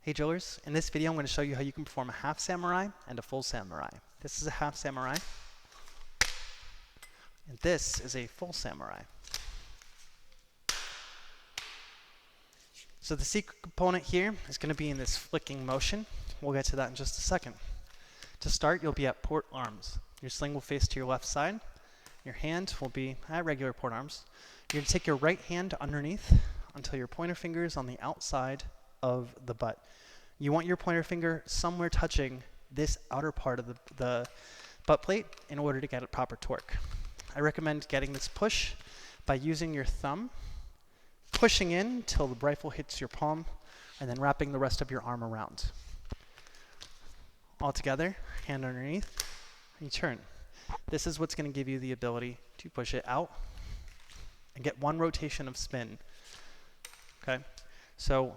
Hey drillers, in this video I'm going to show you how you can perform a half samurai and a full samurai. This is a half samurai, and this is a full samurai. So the secret component here is going to be in this flicking motion. We'll get to that in just a second. To start, you'll be at port arms. Your sling will face to your left side. Your hand will be at regular port arms. You're going to take your right hand underneath until your pointer finger is on the outside of the butt. You want your pointer finger somewhere touching this outer part of the butt plate in order to get a proper torque. I recommend getting this push by using your thumb, pushing in till the rifle hits your palm, and then wrapping the rest of your arm around. All together, hand underneath, and you turn. This is what's going to give you the ability to push it out and get one rotation of spin. Okay, so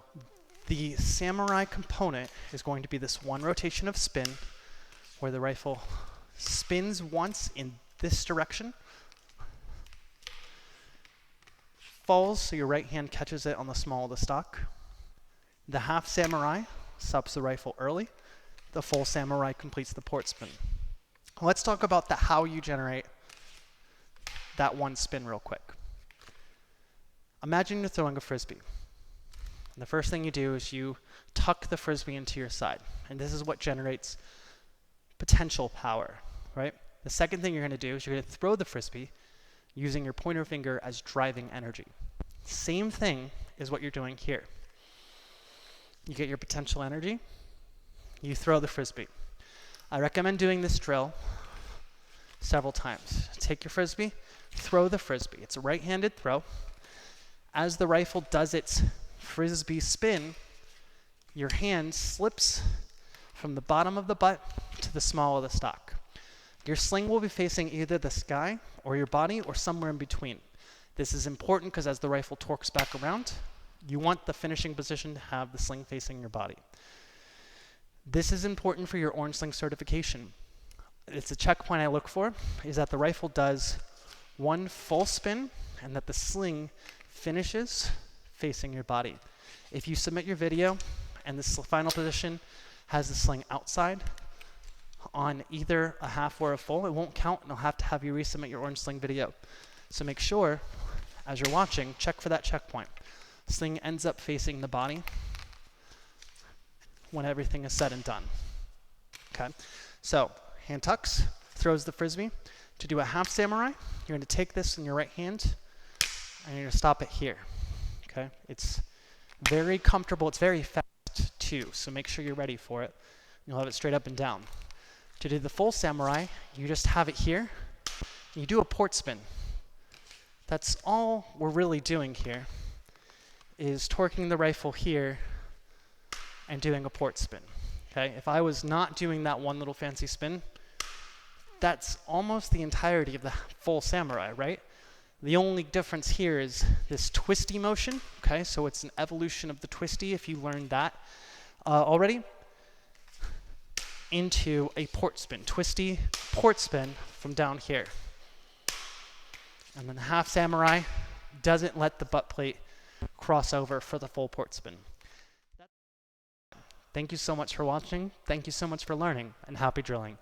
the samurai component is going to be this one rotation of spin where the rifle spins once in this direction, falls so your right hand catches it on the small of the stock. The half samurai stops the rifle early. The full samurai completes the port spin. Let's talk about how you generate that one spin real quick. Imagine you're throwing a Frisbee. And the first thing you do is you tuck the Frisbee into your side. And this is what generates potential power, right? The second thing you're going to do is you're going to throw the Frisbee using your pointer finger as driving energy. Same thing is what you're doing here. You get your potential energy, you throw the Frisbee. I recommend doing this drill several times. Take your Frisbee, throw the Frisbee. It's a right-handed throw. As the rifle does its Frisbee spin, your hand slips from the bottom of the butt to the small of the stock. Your sling will be facing either the sky or your body or somewhere in between. This is important because as the rifle torques back around, you want the finishing position to have the sling facing your body. This is important for your orange sling certification. It's a checkpoint I look for, is that the rifle does one full spin and that the sling finishes facing your body. If you submit your video and the final position has the sling outside on either a half or a full, it won't count and I'll have to have you resubmit your orange sling video. So make sure, as you're watching, check for that checkpoint. Sling ends up facing the body when everything is said and done. Okay, so hand tucks, throws the Frisbee. To do a half samurai, you're going to take this in your right hand and you're going to stop it here. Okay, it's very comfortable, it's very fast too, so make sure you're ready for it. You'll have it straight up and down. To do the full samurai, you just have it here, you do a port spin. That's all we're really doing here, is torquing the rifle here and doing a port spin. Okay, if I was not doing that one little fancy spin, that's almost the entirety of the full samurai, right? The only difference here is this twisty motion, okay? So it's an evolution of the twisty, if you learned that already, into a port spin. Twisty, port spin from down here. And then the half samurai doesn't let the butt plate cross over for the full port spin. Thank you so much for watching. Thank you so much for learning, and happy drilling.